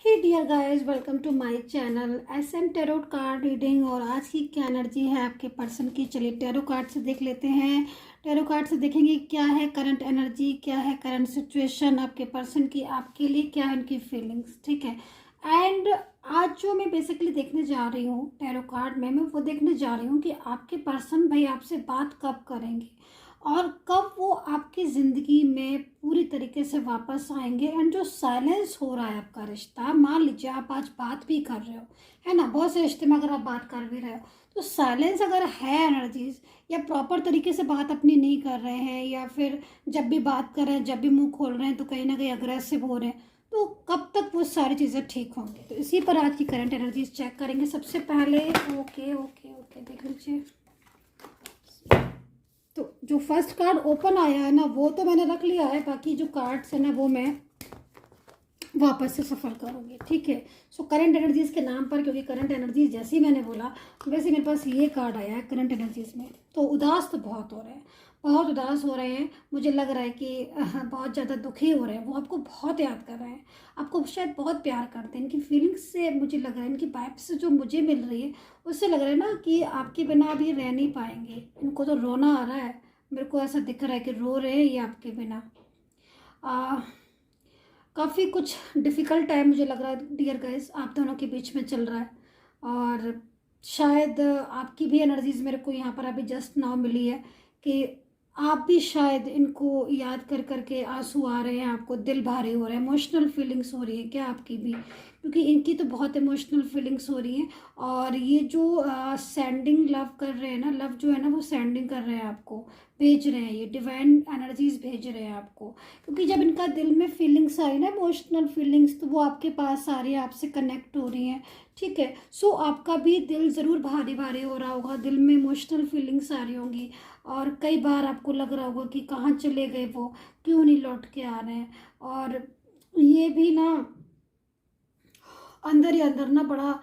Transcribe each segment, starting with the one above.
Hey dear guys, welcome to my channel SM tarot card reading. और आज की क्या एनर्जी है आपके पर्सन की, चलिए टैरो कार्ड से देख लेते हैं। टैरो कार्ड से देखेंगे क्या है करंट एनर्जी, क्या है करंट सिचुएशन आपके पर्सन की, आपके लिए क्या है उनकी फीलिंग्स। ठीक है। एंड आज जो मैं बेसिकली देखने जा रही हूँ टैरो कार्ड में, मैं वो देखने जा रही हूँ कि आपके पर्सन भाई आपसे बात कब करेंगे और कब वो आपकी ज़िंदगी में पूरी तरीके से वापस आएंगे। एंड जो साइलेंस हो रहा है आपका रिश्ता, मान लीजिए आप आज बात भी कर रहे हो, है ना, बहुत से रिश्ते में अगर आप बात कर भी रहे हो तो साइलेंस अगर है एनर्जीज, या प्रॉपर तरीके से बात अपनी नहीं कर रहे हैं, या फिर जब भी बात कर रहे हैं, जब भी मुंह खोल रहे हैं तो कहीं ना कहीं अग्रेसिव हो रहे हैं, तो कब तक वो सारी चीज़ें ठीक होंगी। तो इसी पर आज की करंट एनर्जीज चेक करेंगे सबसे पहले। ओके ओके ओके, देख लीजिए। तो जो फर्स्ट कार्ड ओपन आया है ना, वो तो मैंने रख लिया है, बाकी जो कार्ड्स है ना वो मैं वापस से सफ़र करूँगी। ठीक है। सो करंट एनर्जीज़ के नाम पर, क्योंकि करंट एनर्जीज जैसे ही मैंने बोला वैसे मेरे पास ये कार्ड आया है करंट एनर्जीज़ में। तो उदास तो बहुत हो रहे हैं, बहुत उदास हो रहे हैं। मुझे लग रहा है कि बहुत ज़्यादा दुखी हो रहे हैं। वो आपको बहुत याद कर रहे हैं, आपको शायद बहुत प्यार करते हैं। इनकी फीलिंग्स से मुझे लग रहा है, इनकी वाइब से जो मुझे मिल रही है उससे लग रहा है ना कि आपके बिना अब ये रह नहीं पाएंगे। इनको तो रोना आ रहा है, मेरे को ऐसा दिख रहा है कि रो रहे हैं ये आपके बिना। काफ़ी कुछ डिफ़िकल्ट टाइम मुझे लग रहा है डियर गाइस आप दोनों के बीच में चल रहा है। और शायद आपकी भी एनर्जीज़ मेरे को यहाँ पर अभी जस्ट नाउ मिली है कि आप भी शायद इनको याद कर कर के आंसू आ रहे हैं, आपको दिल भारी हो रहा है, इमोशनल फीलिंग्स हो रही है क्या आपकी भी, क्योंकि इनकी तो बहुत इमोशनल फीलिंग्स हो रही हैं। और ये जो सेंडिंग लव कर रहे हैं ना, लव जो है ना वो सेंडिंग कर रहे हैं आपको, भेज रहे हैं, ये डिवाइन एनर्जीज भेज रहे हैं आपको। क्योंकि जब इनका दिल में फीलिंग्स आई ना, इमोशनल फीलिंग्स, तो वो आपके पास आ रही है, आपसे कनेक्ट हो रही हैं। ठीक है। सो आपका भी दिल ज़रूर भारी भारी हो रहा होगा, दिल में इमोशनल फीलिंग्स आ रही होंगी। और कई बार आपको लग रहा होगा कि कहाँ चले गए वो, क्यों नहीं लौट के आ रहे हैं। और ये भी ना अंदर ही अंदर ना बड़ा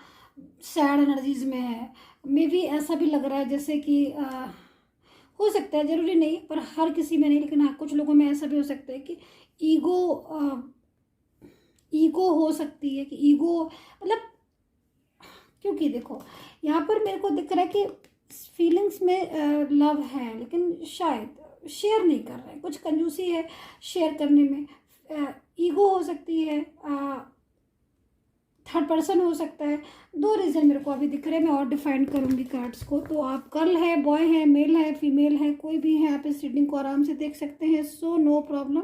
सैड एनर्जीज में है। मे भी ऐसा भी लग रहा है जैसे कि हो सकता है, ज़रूरी नहीं पर हर किसी में नहीं, लेकिन हाँ कुछ लोगों में ऐसा भी हो सकता है कि ईगो ईगो हो सकती है, कि ईगो मतलब, क्योंकि देखो यहाँ पर मेरे को दिख रहा है कि फीलिंग्स में लव है लेकिन शायद शेयर नहीं कर रहे हैं, कुछ कंजूसी है शेयर करने में। ईगो हो सकती है, थर्ड पर्सन हो सकता है। दो रीज़न मेरे को अभी दिख रहे हैं, मैं और डिफाइन करूँगी कार्ड्स को। तो आप गर्ल है, बॉय है, मेल है, फीमेल है, कोई भी है, आप इस रीडिंग को आराम से देख सकते हैं। So no problem.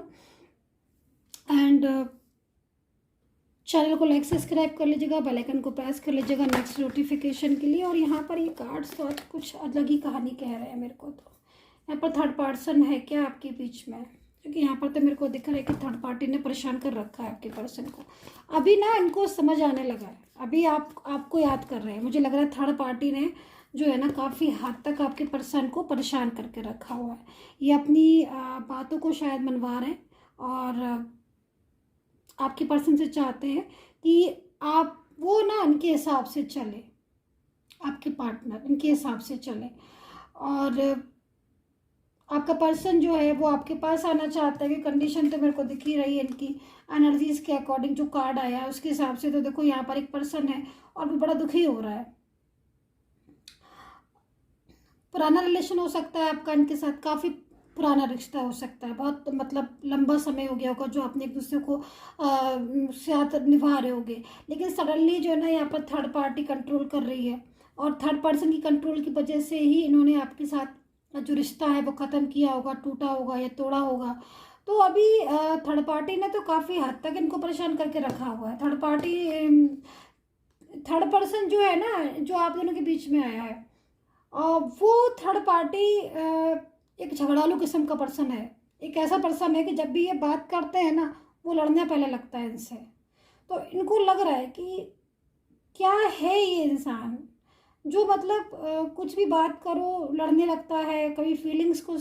And channel को लाइक सब्सक्राइब कर लीजिएगा, बेल आइकन को प्रेस कर लीजिएगा नेक्स्ट नोटिफिकेशन के लिए। और यहाँ पर ये कार्ड्स तो आज कुछ अलग ही कहानी कह रहे हैं मेरे को। तो यहाँ पर थर्ड पर्सन है क्या आपके बीच में, क्योंकि यहाँ पर तो मेरे को दिख रहा है कि थर्ड पार्टी ने परेशान कर रखा है आपके पर्सन को। अभी ना इनको समझ आने लगा है, अभी आपको याद कर रहे हैं। मुझे लग रहा है थर्ड पार्टी ने जो है ना काफ़ी हद तक आपके पर्सन को परेशान करके रखा हुआ है। ये अपनी बातों को शायद मनवा रहे हैं और आपके पर्सन से चाहते हैं कि आप वो ना इनके हिसाब से चले, आपके पार्टनर इनके हिसाब से चले। और आपका पर्सन जो है वो आपके पास आना चाहता है, कि कंडीशन तो मेरे को दिख ही रही है इनकी एनर्जीज के अकॉर्डिंग। जो कार्ड आया है उसके हिसाब से तो देखो यहाँ पर एक पर्सन है और वो बड़ा दुखी हो रहा है। पुराना रिलेशन हो सकता है आपका इनके साथ, काफ़ी पुराना रिश्ता हो सकता है, बहुत मतलब लंबा समय हो गया होगा जो आपने एक दूसरे को साथ निभा रहे होगे। लेकिन सडनली जो है ना यहाँ पर थर्ड पार्टी कंट्रोल कर रही है, और थर्ड पर्सन की कंट्रोल की वजह से ही इन्होंने आपके साथ जो रिश्ता है वो ख़त्म किया होगा, टूटा होगा या तोड़ा होगा। तो अभी थर्ड पार्टी ने तो काफ़ी हद तक इनको परेशान करके रखा हुआ है। थर्ड पर्सन जो है ना, जो आप दोनों के बीच में आया है, वो थर्ड पार्टी एक झगड़ालू किस्म का पर्सन है। एक ऐसा पर्सन है कि जब भी ये बात करते हैं ना वो लड़ने पहले लगता है इनसे। तो इनको लग रहा है कि क्या है ये इंसान जो मतलब कुछ भी बात करो लड़ने लगता है। कभी फीलिंग्स को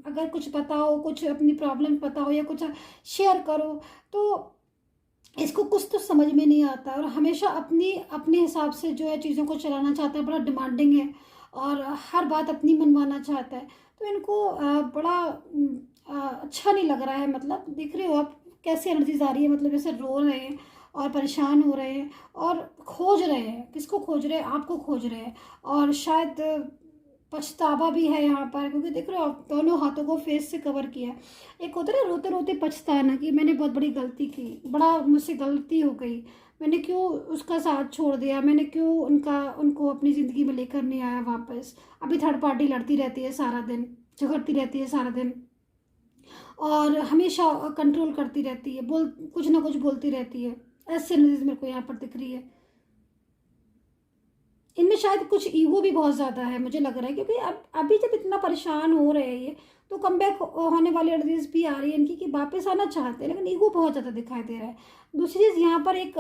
अगर कुछ बताओ, कुछ अपनी प्रॉब्लम बताओ या कुछ शेयर करो तो इसको कुछ तो समझ में नहीं आता, और हमेशा अपने हिसाब से जो है चीज़ों को चलाना चाहता है, बड़ा डिमांडिंग है और हर बात अपनी मनवाना चाहता है। तो इनको बड़ा अच्छा नहीं लग रहा है। मतलब देख रहे हो आप कैसी एनर्जीज आ रही है, मतलब जैसे रो रहे हैं और परेशान हो रहे हैं और खोज रहे हैं। किसको खोज रहे हैं? आपको खोज रहे हैं। और शायद पछतावा भी है यहाँ पर, क्योंकि देख रहे हो आप दोनों हाथों को फेस से कवर किया है। एक होता है ना रोते रोते पछताना कि मैंने बहुत बड़ी गलती की, बड़ा मुझसे गलती हो गई, मैंने क्यों उसका साथ छोड़ दिया, मैंने क्यों उनको अपनी ज़िंदगी में लेकर नहीं आया वापस। अभी थर्ड पार्टी लड़ती रहती है सारा दिन, झगड़ती रहती है सारा दिन, और हमेशा कंट्रोल करती रहती है, कुछ ना कुछ बोलती रहती है। ऐसे एनर्जीज मेरे को यहाँ पर दिख रही है। इनमें शायद कुछ ईगो भी बहुत ज़्यादा है, मुझे लग रहा है, क्योंकि अब अभी जब इतना परेशान हो रहे हैं ये, तो कम बैक होने वाली एनर्जीज भी आ रही है इनकी कि वापस आना चाहते हैं, लेकिन ईगो बहुत ज़्यादा दिखाई दे रहा है। दूसरी चीज़ यहाँ पर एक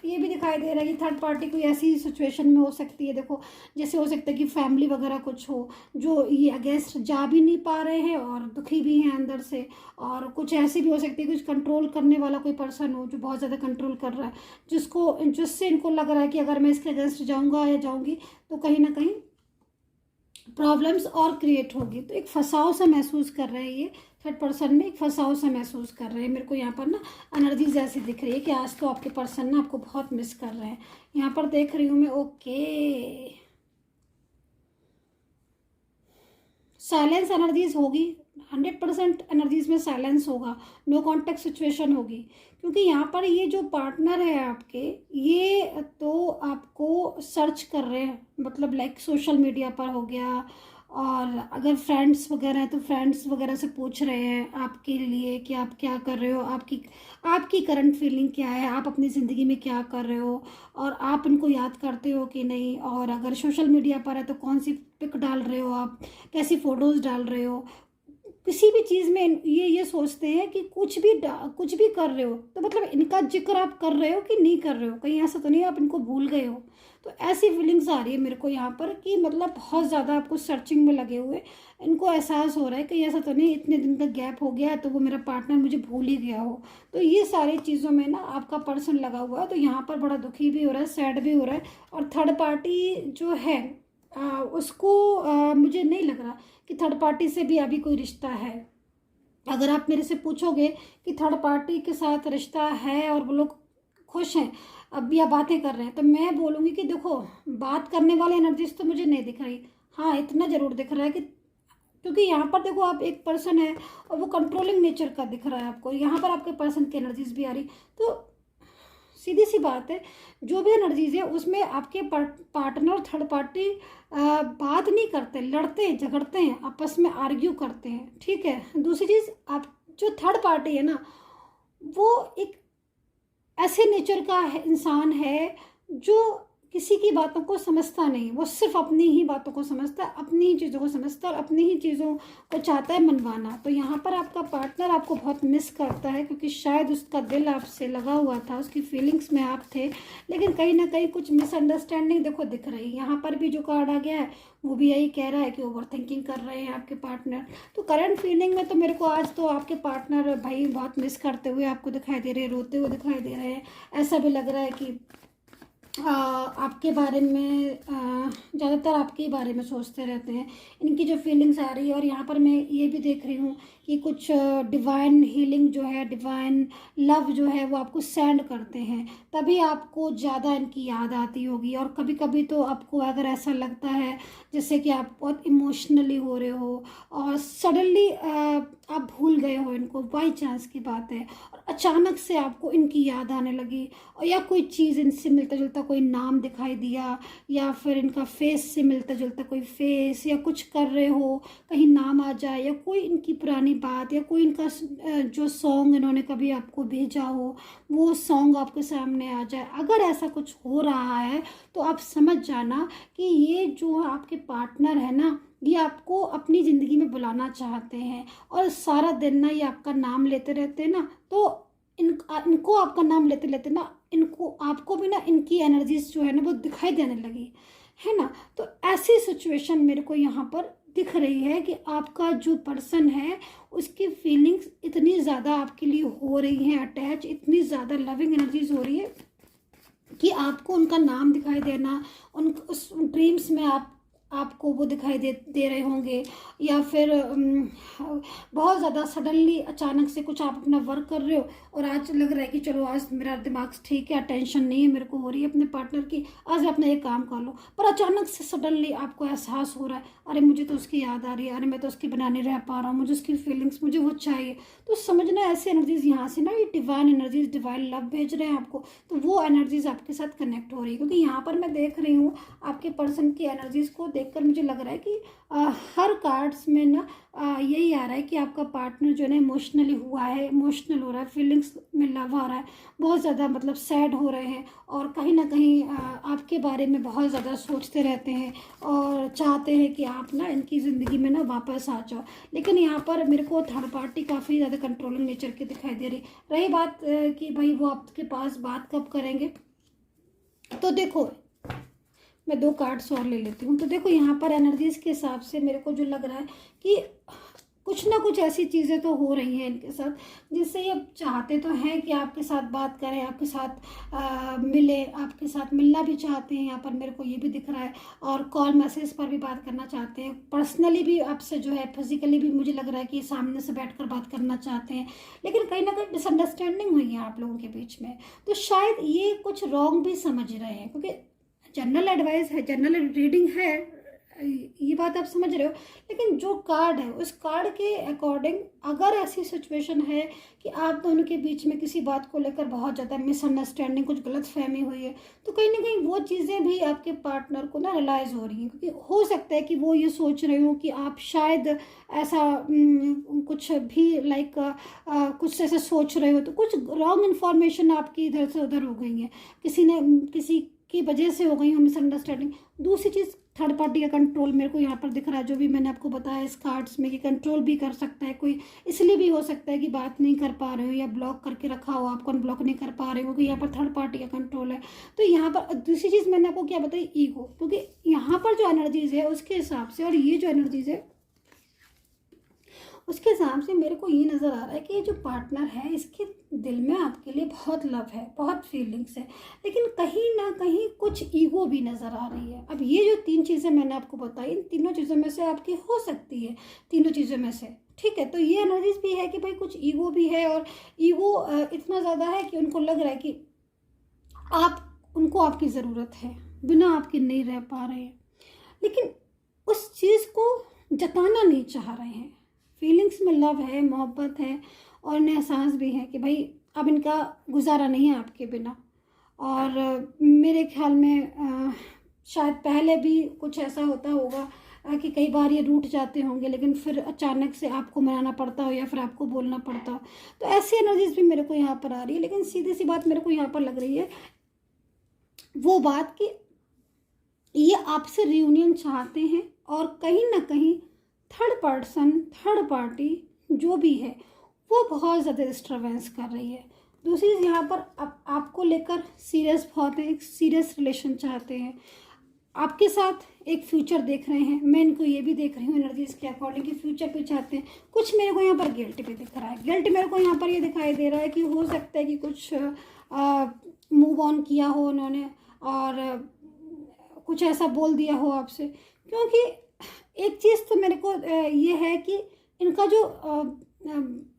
ये भी दिखाई दे रहा है कि थर्ड पार्टी कोई ऐसी सिचुएशन में हो सकती है, देखो जैसे हो सकता है कि फैमिली वगैरह कुछ हो जो ये अगेंस्ट जा भी नहीं पा रहे हैं और दुखी भी हैं अंदर से, और कुछ ऐसी भी हो सकती है, कुछ कंट्रोल करने वाला कोई पर्सन हो जो बहुत ज़्यादा कंट्रोल कर रहा है, जिससे इनको लग रहा है कि अगर मैं इसके अगेंस्ट जाऊँगा या जाऊँगी तो कहीं ना कहीं प्रॉब्लम्स और क्रिएट होगी। तो एक फंसाव सा महसूस कर रहे हैं ये थर्ड पर्सन में, एक फंसाव सा महसूस कर रहे हैं। मेरे को यहाँ पर ना एनर्जीज ऐसी दिख रही है कि आज तो आपके पर्सन ना आपको बहुत मिस कर रहे हैं, यहाँ पर देख रही हूँ मैं। ओके, साइलेंस एनर्जीज होगी, 100% एनर्जीज में साइलेंस होगा, नो कॉन्टेक्ट सिचुएशन होगी, क्योंकि यहाँ पर ये जो पार्टनर है आपके, ये तो आपको सर्च कर रहे हैं, मतलब लाइक सोशल मीडिया पर हो गया, और अगर फ्रेंड्स वगैरह हैं तो फ्रेंड्स वगैरह से पूछ रहे हैं आपके लिए कि आप क्या कर रहे हो, आपकी करंट फीलिंग क्या है, आप अपनी ज़िंदगी में क्या कर रहे हो, और आप उनको याद करते हो कि नहीं, और अगर सोशल मीडिया पर है तो कौन सी पिक डाल रहे हो आप, कैसी फ़ोटोज़ डाल रहे हो। किसी भी चीज़ में ये सोचते हैं कि कुछ भी कर रहे हो तो मतलब इनका जिक्र आप कर रहे हो कि नहीं कर रहे हो, कहीं ऐसा तो नहीं आप इनको भूल गए हो। तो ऐसी फीलिंग्स आ रही है मेरे को यहाँ पर कि मतलब बहुत ज़्यादा आपको सर्चिंग में लगे हुए, इनको एहसास हो रहा है कि ऐसा तो नहीं इतने दिन का गैप हो गया है तो वो मेरा पार्टनर मुझे भूल ही गया हो। तो ये सारी चीज़ों में ना आपका पर्सन लगा हुआ है, तो यहाँ पर बड़ा दुखी भी हो रहा है, सैड भी हो रहा है। और थर्ड पार्टी जो है उसको मुझे नहीं लग रहा कि थर्ड पार्टी से भी अभी कोई रिश्ता है। अगर आप मेरे से पूछोगे कि थर्ड पार्टी के साथ रिश्ता है और वो लोग खुश हैं अब या बातें कर रहे हैं, तो मैं बोलूँगी कि देखो बात करने वाले एनर्जीज तो मुझे नहीं दिख रही। हाँ, इतना ज़रूर दिख रहा है कि क्योंकि यहाँ पर देखो आप एक पर्सन है और वो कंट्रोलिंग नेचर का दिख रहा है आपको, यहाँ पर आपके पर्सन की एनर्जीज भी आ रही। तो सीधी सी बात है, जो भी एनर्जीज है उसमें आपके पार्टनर और थर्ड पार्टी बात नहीं करते, लड़ते हैं, झगड़ते हैं, आपस में आर्ग्यू करते हैं, ठीक है। दूसरी चीज़, आप जो थर्ड पार्टी है ना, वो एक ऐसे नेचर का इंसान है जो किसी की बातों को समझता नहीं, वो सिर्फ अपनी ही बातों को समझता है, अपनी ही चीज़ों को समझता है और अपनी ही चीज़ों को चाहता है मनवाना। तो यहाँ पर आपका पार्टनर आपको बहुत मिस करता है, क्योंकि शायद उसका दिल आपसे लगा हुआ था, उसकी फीलिंग्स में आप थे, लेकिन कहीं ना कहीं कुछ मिसअंडरस्टैंडिंग देखो दिख रही है। यहाँ पर भी जो कार्ड आ गया है वो भी यही कह रहा है कि ओवर थिंकिंग कर रहे हैं आपके पार्टनर। तो करंट फीलिंग में तो मेरे को आज तो आपके पार्टनर भाई बहुत मिस करते हुए आपको दिखाई दे रहे हैं, रोते हुए दिखाई दे रहे हैं। ऐसा भी लग रहा है कि आपके बारे में ज़्यादातर आपके ही बारे में सोचते रहते हैं, इनकी जो फीलिंग्स आ रही है। और यहाँ पर मैं ये भी देख रही हूँ कि कुछ डिवाइन हीलिंग जो है, डिवाइन लव जो है वो आपको सेंड करते हैं, तभी आपको ज़्यादा इनकी याद आती होगी। और कभी कभी तो आपको अगर ऐसा लगता है जैसे कि आप बहुत इमोशनली हो रहे हो और सडनली आप भूल गए हो इनको, बाई चांस की बात है, और अचानक से आपको इनकी याद आने लगी, और या कोई चीज़ इनसे मिलता जुलता कोई नाम दिखाई दिया, या फिर इनका फेस से मिलता जुलता कोई फेस, या कुछ कर रहे हो कहीं नाम आ जाए, या कोई इनकी पुरानी बात, या कोई इनका जो सॉन्ग इन्होंने कभी आपको भेजा हो वो सॉन्ग आपके सामने आ जाए। अगर ऐसा कुछ हो रहा है तो आप समझ जाना कि ये जो आपके पार्टनर है ना, ये आपको अपनी ज़िंदगी में बुलाना चाहते हैं, और सारा दिन ना ये आपका नाम लेते रहते हैं ना, तो इनको आपका नाम लेते लेते ना इनको आपको भी ना इनकी एनर्जीज जो है ना वो दिखाई देने लगी है ना। तो ऐसी सिचुएशन मेरे को यहाँ पर दिख रही है कि आपका जो पर्सन है उसकी फीलिंग्स इतनी ज़्यादा आपके लिए हो रही हैं अटैच, इतनी ज़्यादा लविंग एनर्जीज हो रही है कि आपको उनका नाम दिखाई देना, उस ड्रीम्स में आपको वो दिखाई दे रहे होंगे, या फिर बहुत ज़्यादा सडनली अचानक से कुछ आप अपना वर्क कर रहे हो और आज लग रहा है कि चलो आज मेरा दिमाग ठीक है, टेंशन नहीं है मेरे को हो रही है अपने पार्टनर की, आज मैं अपना एक काम कर लो, पर अचानक से सडनली आपको एहसास हो रहा है अरे मुझे तो उसकी याद आ रही है, अरे मैं तो उसकी बिना नहीं रह पा रहा हूँ, मुझे उसकी फीलिंग्स, मुझे वो चाहिए। तो समझना ऐसे एनर्जीज यहाँ से ना, ये डिवाइन एनर्जीज, डिवाइन लव भेज रहे हैं आपको, तो वो एनर्जीज आपके साथ कनेक्ट हो रही है। क्योंकि यहाँ पर मैं देख रही हूँ आपके पर्सन की एनर्जीज को देखकर मुझे लग रहा है कि हर कार्ड्स में ना यही आ रहा है कि आपका पार्टनर जो है ना इमोशनली हुआ है, इमोशनल हो रहा है, फीलिंग्स में लव आ रहा है, बहुत ज़्यादा मतलब सैड हो रहे हैं और कहीं ना कहीं आपके बारे में बहुत ज़्यादा सोचते रहते हैं और चाहते हैं कि आप ना इनकी ज़िंदगी में ना वापस आ जाओ। लेकिन यहाँ पर मेरे को थर्ड पार्टी काफ़ी ज़्यादा कंट्रोलिंग नेचर की दिखाई दे रही बात कि भाई वो आपके पास बात कब करेंगे। तो देखो मैं 2 कार्ड्स और ले लेती हूँ। तो देखो यहाँ पर एनर्जीज के हिसाब से मेरे को जो लग रहा है कि कुछ ना कुछ ऐसी चीज़ें तो हो रही हैं इनके साथ जिससे ये चाहते तो हैं कि आपके साथ बात करें, आपके साथ मिले, आपके साथ मिलना भी चाहते हैं, यहाँ पर मेरे को ये भी दिख रहा है, और कॉल मैसेज पर भी बात करना चाहते हैं, पर्सनली भी आपसे जो है फिजिकली भी मुझे लग रहा है कि सामने से बैठकर बात करना चाहते हैं। लेकिन कहीं ना कहीं मिसअंडरस्टैंडिंग हुई है आप लोगों के बीच में, तो शायद ये कुछ रॉन्ग भी समझ रहे हैं, क्योंकि जनरल एडवाइस है, जनरल रीडिंग है, ये बात आप समझ रहे हो। लेकिन जो कार्ड है उस कार्ड के अकॉर्डिंग अगर ऐसी सिचुएशन है कि आप दोनों के बीच में किसी बात को लेकर बहुत ज़्यादा मिसअंडरस्टैंडिंग, कुछ गलत फहमी हुई है, तो कहीं ना कहीं वो चीज़ें भी आपके पार्टनर को ना रियलाइज़ हो रही हैं। क्योंकि हो सकता है कि वो ये सोच रहे हो कि आप शायद ऐसा कुछ भी लाइक कुछ ऐसा सोच रहे हो, तो कुछ रॉन्ग इन्फॉर्मेशन आपकी इधर से उधर हो गई है, किसी की वजह से हो गई हो मिसअंडरस्टैंडिंग। दूसरी चीज़ थर्ड पार्टी का कंट्रोल मेरे को यहाँ पर दिख रहा है, जो भी मैंने आपको बताया इस कार्ड्स में कि कंट्रोल भी कर सकता है कोई, इसलिए भी हो सकता है कि बात नहीं कर पा रहे हो या ब्लॉक करके रखा हो, आपको अनब्लॉक नहीं कर पा रहे हो, क्योंकि यहाँ पर थर्ड पार्टी का कंट्रोल है। तो यहाँ पर दूसरी चीज़ मैंने आपको क्या बताई, ईगो, क्योंकि यहाँ पर जो एनर्जीज है उसके हिसाब से और ये जो एनर्जीज है उसके हिसाब से मेरे को ये नज़र आ रहा है कि ये जो पार्टनर है इसके दिल में आपके लिए बहुत लव है, बहुत फीलिंग्स है, लेकिन कहीं ना कहीं कुछ ईगो भी नज़र आ रही है। अब ये जो 3 चीज़ें मैंने आपको बताई, इन तीनों चीज़ों में से आपकी हो सकती है, तीनों चीज़ों में से, ठीक है। तो ये एनर्जीज भी है कि भाई कुछ ईगो भी है, और ईगो इतना ज़्यादा है कि उनको लग रहा है कि उनको आपकी ज़रूरत है, बिना आपके नहीं रह पा रहे हैं, लेकिन उस चीज़ को जताना नहीं चाह रहे हैं। फीलिंग्स में लव है, मोहब्बत है, और इन्हें एहसास भी है कि भाई अब इनका गुजारा नहीं है आपके बिना। और मेरे ख्याल में शायद पहले भी कुछ ऐसा होता होगा कि कई बार ये रूठ जाते होंगे, लेकिन फिर अचानक से आपको मनाना पड़ता हो या फिर आपको बोलना पड़ता हो। तो ऐसी एनर्जीज भी मेरे को यहाँ पर आ रही है। लेकिन सीधी सी बात मेरे को यहाँ पर लग रही है वो बात कि ये आपसे रियूनियन चाहते हैं, और कहीं ना कहीं थर्ड पर्सन, थर्ड पार्टी जो भी है वो बहुत ज़्यादा डिस्टर्बेंस कर रही है। दूसरी चीज़ यहाँ पर आपको लेकर सीरियस बहुत है, एक सीरियस रिलेशन चाहते हैं, आपके साथ एक फ्यूचर देख रहे हैं। मैं इनको ये भी देख रही हूँ एनर्जीज के अकॉर्डिंग कि फ्यूचर भी चाहते हैं। कुछ मेरे को यहाँ पर गिल्ट भी दिख रहा है, गिल्ट मेरे को यहाँ पर ये दिखाई दे रहा है कि हो सकता है कि कुछ मूव ऑन किया हो उन्होंने और कुछ ऐसा बोल दिया हो आपसे। क्योंकि एक चीज़ तो मेरे को ये है कि इनका जो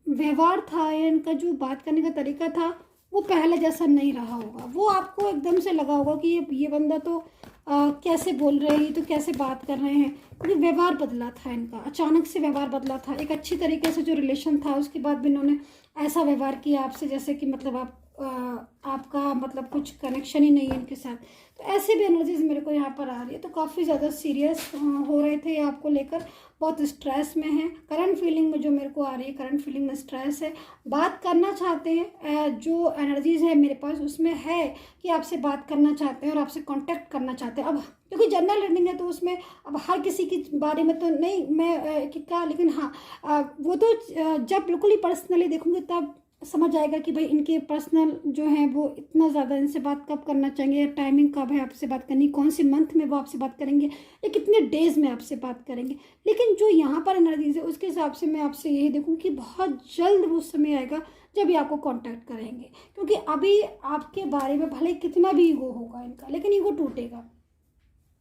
व्यवहार था या इनका जो बात करने का तरीका था वो पहले जैसा नहीं रहा होगा। वो आपको एकदम से लगा होगा कि ये बंदा तो कैसे बोल रहे हैं, तो कैसे बात कर रहे हैं, क्योंकि व्यवहार बदला था इनका, अचानक से व्यवहार बदला था। एक अच्छी तरीके से जो रिलेशन था उसके बाद भी इन्होंने ऐसा व्यवहार किया आपसे जैसे कि मतलब आपका मतलब कुछ कनेक्शन ही नहीं है इनके साथ। तो ऐसे भी एनर्जीज मेरे को यहाँ पर आ रही है। तो काफ़ी ज़्यादा सीरियस हो रहे थे आपको लेकर, बहुत स्ट्रेस में है। करंट फीलिंग में जो मेरे को आ रही है, करंट फीलिंग में स्ट्रेस है, बात करना चाहते हैं। जो एनर्जीज है मेरे पास उसमें है कि आपसे बात करना चाहते हैं और आपसे कांटेक्ट करना चाहते हैं। अब क्योंकि जनरल रीडिंग है तो उसमें अब हर किसी के बारे में तो नहीं मैं क्या, लेकिन हाँ वो तो जब बिल्कुल ही पर्सनली देखूँगी तब समझ आएगा कि भाई इनके पर्सनल जो है वो इतना ज़्यादा इनसे बात कब करना चाहेंगे, टाइमिंग कब है आपसे बात करनी, कौन से मंथ में वो आपसे बात करेंगे या कितने डेज में आपसे बात करेंगे। लेकिन जो यहाँ पर एनर्जीज है उसके हिसाब से मैं आपसे यही देखूँ कि बहुत जल्द वो समय आएगा जब ये आपको कांटेक्ट करेंगे। क्योंकि अभी आपके बारे में भले कितना भी ईगो होगा इनका, लेकिन ईगो टूटेगा।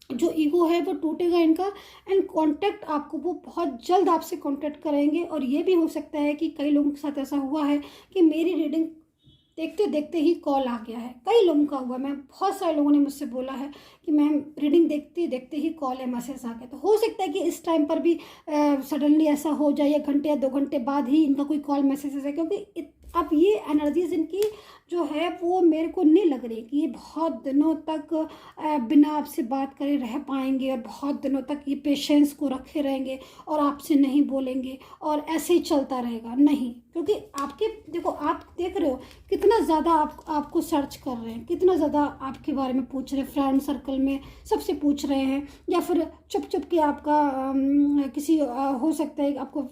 जो ईगो है वो टूटेगा इनका, एंड कांटेक्ट आपको वो बहुत जल्द आपसे कांटेक्ट करेंगे। और ये भी हो सकता है कि कई लोगों के साथ ऐसा हुआ है कि मेरी रीडिंग देखते देखते ही कॉल आ गया है। कई लोगों का हुआ, मैं बहुत सारे लोगों ने मुझसे बोला है कि मैम रीडिंग देखते देखते ही कॉल या मैसेज आ गया। तो हो सकता है कि इस टाइम पर भी सडनली ऐसा हो जाए, या घंटे या 2 घंटे बाद ही इनका कोई कॉल मैसेज आ जाए, क्योंकि अब ये एनर्जीज इनकी जो है वो मेरे को नहीं लग रही कि ये बहुत दिनों तक बिना आपसे बात करे रह पाएंगे, और बहुत दिनों तक ये पेशेंस को रखे रहेंगे और आपसे नहीं बोलेंगे और ऐसे ही चलता रहेगा। नहीं, क्योंकि आपके देखो, आप देख रहे हो कितना ज़्यादा आपको सर्च कर रहे हैं, कितना ज़्यादा आपके बारे में पूछ रहे हैं, फ्रेंड सर्कल में सबसे पूछ रहे हैं, या फिर चुप चुप के आपका किसी हो सकता है आपको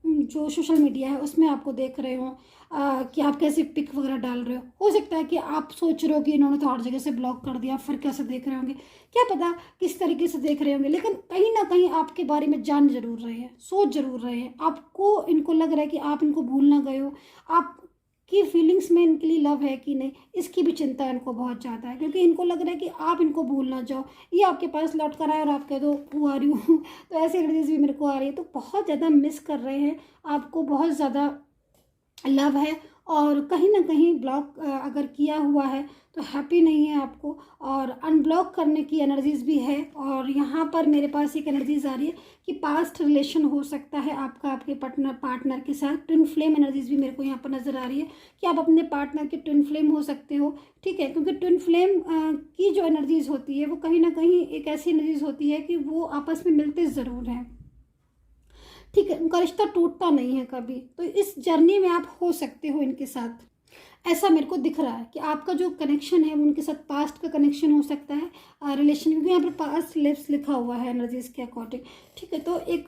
जो सोशल मीडिया है उसमें आपको देख रहे हो कि आप कैसे पिक वगैरह डाल रहे हो सकता है कि आप सोच रहे हो कि इन्होंने तो हर जगह से ब्लॉक कर दिया, फिर कैसे देख रहे होंगे, क्या पता किस तरीके से देख रहे होंगे, लेकिन कहीं ना कहीं आपके बारे में जान जरूर रहे हैं, सोच जरूर रहे हैं। आपको इनको लग रहा है कि आप इनको भूल ना गए हो, आपकी फीलिंग्स में इनके लिए लव है कि नहीं, इसकी भी चिंता इनको बहुत ज़्यादा है, क्योंकि इनको लग रहा है कि आप इनको भूल ना जाओ। ये आपके पास लौट कर आए और आप कह दो हूँ आ रही हूँ तो ऐसी एनर्जीज भी मेरे को आ रही है। तो बहुत ज़्यादा मिस कर रहे हैं आपको, बहुत ज़्यादा लव है, और कहीं ना कहीं ब्लॉक अगर किया हुआ है तो हैप्पी नहीं है आपको, और अनब्लॉक करने की एनर्जीज भी है। और यहाँ पर मेरे पास एक एनर्जीज आ रही है कि पास्ट रिलेशन हो सकता है आपका आपके पार्टनर के साथ। ट्विन फ्लेम एनर्जीज भी मेरे को यहाँ पर नज़र आ रही है कि आप अपने पार्टनर के ट्विन फ्लेम हो सकते हो, ठीक है, क्योंकि ट्विन फ्लेम की जो एनर्जीज होती है वो कहीं ना कहीं एक ऐसी एनर्जीज होती है कि वो आपस में मिलते ज़रूर हैं, ठीक है, उनका रिश्ता टूटता नहीं है कभी। तो इस जर्नी में आप हो सकते हो इनके साथ, ऐसा मेरे को दिख रहा है कि आपका जो कनेक्शन है उनके साथ पास्ट का कनेक्शन हो सकता है रिलेशन, क्योंकि यहाँ पर पास्ट लिव्स लिखा हुआ है एनर्जीज के अकॉर्डिंग, ठीक है। तो एक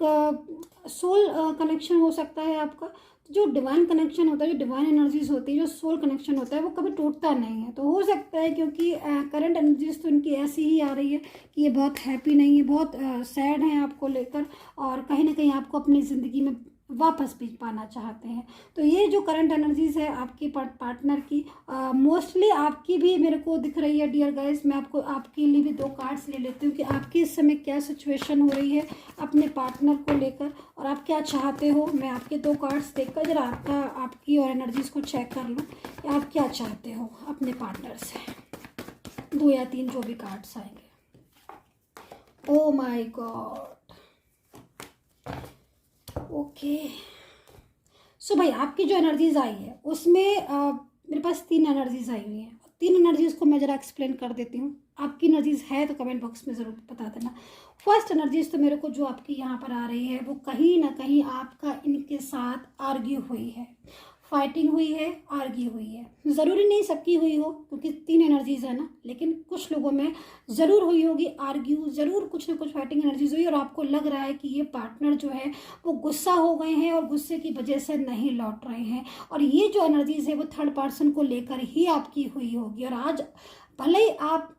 सोल कनेक्शन हो सकता है आपका। जो डिवाइन कनेक्शन होता है, जो डिवाइन एनर्जीज होती है, जो सोल कनेक्शन होता है, वो कभी टूटता नहीं है। तो हो सकता है क्योंकि करंट एनर्जीज तो इनकी ऐसी ही आ रही है कि ये बहुत हैप्पी नहीं है, बहुत सैड हैं आपको लेकर, और कहीं ना कहीं आपको अपनी ज़िंदगी में वापस भी पाना चाहते हैं। तो ये जो करंट एनर्जीज है आपकी पार्टनर की, मोस्टली आपकी भी मेरे को दिख रही है डियर गाइस। मैं आपको आपके लिए भी 2 कार्ड्स ले लेती हूँ कि आपकी इस समय क्या सिचुएशन हो रही है अपने पार्टनर को लेकर, और आप क्या चाहते हो। मैं आपके 2 कार्ड्स देखकर जरा आपकी और एनर्जीज को चेक कर लूँ कि आप क्या चाहते हो अपने पार्टनर से। 2 या 3 जो भी कार्ड्स आएंगे। ओ माई गॉड, ओके। सो भाई आपकी जो एनर्जीज आई है उसमें मेरे पास 3 एनर्जीज आई हुई हैं। 3 एनर्जीज को मैं ज़रा एक्सप्लेन कर देती हूँ। आपकी एनर्जीज है तो कमेंट बॉक्स में ज़रूर बता देना। फर्स्ट एनर्जीज तो मेरे को जो आपकी यहाँ पर आ रही है वो कहीं ना कहीं आपका इनके साथ आर्ग्यू हुई है, फाइटिंग हुई है, आर्ग्यू हुई है। ज़रूरी नहीं सबकी हुई हो क्योंकि 3 एनर्जीज है ना, लेकिन कुछ लोगों में ज़रूर हुई होगी आर्ग्यू, ज़रूर कुछ ना कुछ फाइटिंग एनर्जीज हुई, और आपको लग रहा है कि ये पार्टनर जो है वो गुस्सा हो गए हैं और गुस्से की वजह से नहीं लौट रहे हैं। और ये जो एनर्जीज है वो थर्ड पर्सन को लेकर ही आपकी हुई होगी। और आज भले ही आप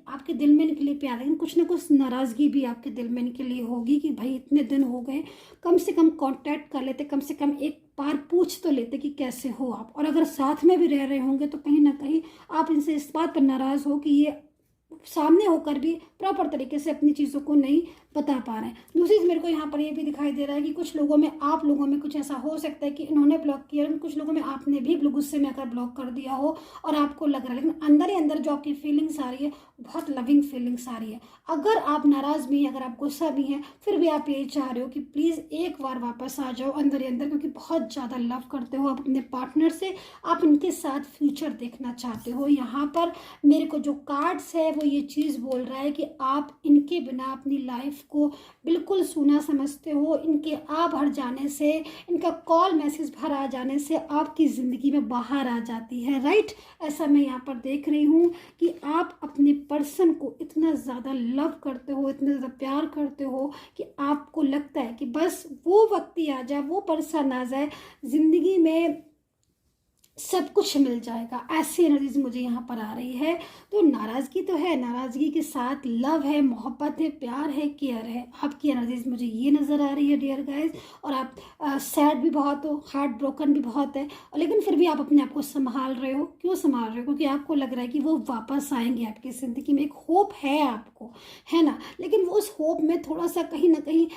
आपके दिल में इनके लिए प्यार, लेकिन कुछ ना कुछ नाराज़गी भी आपके दिल में इनके लिए होगी कि भाई इतने दिन हो गए, कम से कम कांटेक्ट कर लेते, कम से कम एक बार पूछ तो लेते कि कैसे हो आप। और अगर साथ में भी रह रहे होंगे तो कहीं ना कहीं आप इनसे इस बात पर नाराज़ हो कि ये सामने होकर भी प्रॉपर तरीके से अपनी चीज़ों को नहीं बता पा रहे हैं। दूसरी चीज़ मेरे को यहाँ पर ये भी दिखाई दे रहा है कि कुछ लोगों में, आप लोगों में कुछ ऐसा हो सकता है कि इन्होंने ब्लॉक किया, कुछ लोगों में आपने भी गुस्से में आकर ब्लॉक कर दिया हो और आपको लग रहा है, लेकिन अंदर ही अंदर जो आपकी फीलिंग्स आ रही है बहुत लविंग फीलिंग्स आ रही है। अगर आप नाराज़ भी हैं, अगर आप गुस्सा भी हैं, फिर भी आप यही चाह रहे हो कि प्लीज़ एक बार वापस आ जाओ अंदर ही अंदर, क्योंकि बहुत ज़्यादा लव करते हो आप अपने पार्टनर से, आप इनके साथ फ्यूचर देखना चाहते हो। यहाँ पर मेरे को जो कार्ड्स है वो ये चीज़ बोल रहा है कि आप इनके बिना अपनी लाइफ को बिल्कुल सूना समझते हो। इनके आ भर जाने से, इनका कॉल मैसेज भर आ जाने से आपकी ज़िंदगी में बाहर आ जाती है, राइट। ऐसा मैं यहाँ पर देख रही हूँ कि आप अपने पर्सन को इतना ज़्यादा लव करते हो, इतना ज़्यादा प्यार करते हो कि आपको लगता है कि बस वो वक्त ही आ जाए, वो पर्सन आ जाए ज़िंदगी में सब कुछ मिल जाएगा, ऐसी एनर्जीज मुझे यहाँ पर आ रही है। तो नाराज़गी तो है, नाराज़गी के साथ लव है, मोहब्बत है, प्यार है, केयर है। आपकी एनर्जीज मुझे ये नज़र आ रही है डियर गाइस। और आप सैड भी बहुत हो, हार्ट ब्रोकन भी बहुत है, और लेकिन फिर भी आप अपने आप को संभाल रहे हो। क्यों संभाल रहे हो? क्योंकि आपको लग रहा है कि वो वापस आएंगे आपकी ज़िंदगी में। एक होप है आपको, है ना। लेकिन वो उस होप में थोड़ा सा कहीं ना कहीं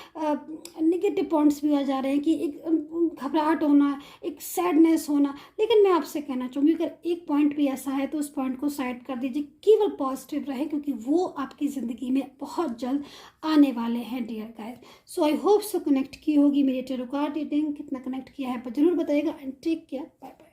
निगेटिव पॉइंट्स भी आ जा रहे हैं कि एक घबराहट होना, एक सैडनेस होना। लेकिन मैं आपसे कहना चाहूँगी, अगर एक पॉइंट भी ऐसा है तो उस पॉइंट को साइड कर दीजिए, केवल पॉजिटिव रहे, क्योंकि वो आपकी ज़िंदगी में बहुत जल्द आने वाले हैं dear guys. So I hope so connect की होगी मेरी टैरो कार्ड रीडिंग। कितना कनेक्ट किया है पर जरूर बताइएगा। And take care, bye bye.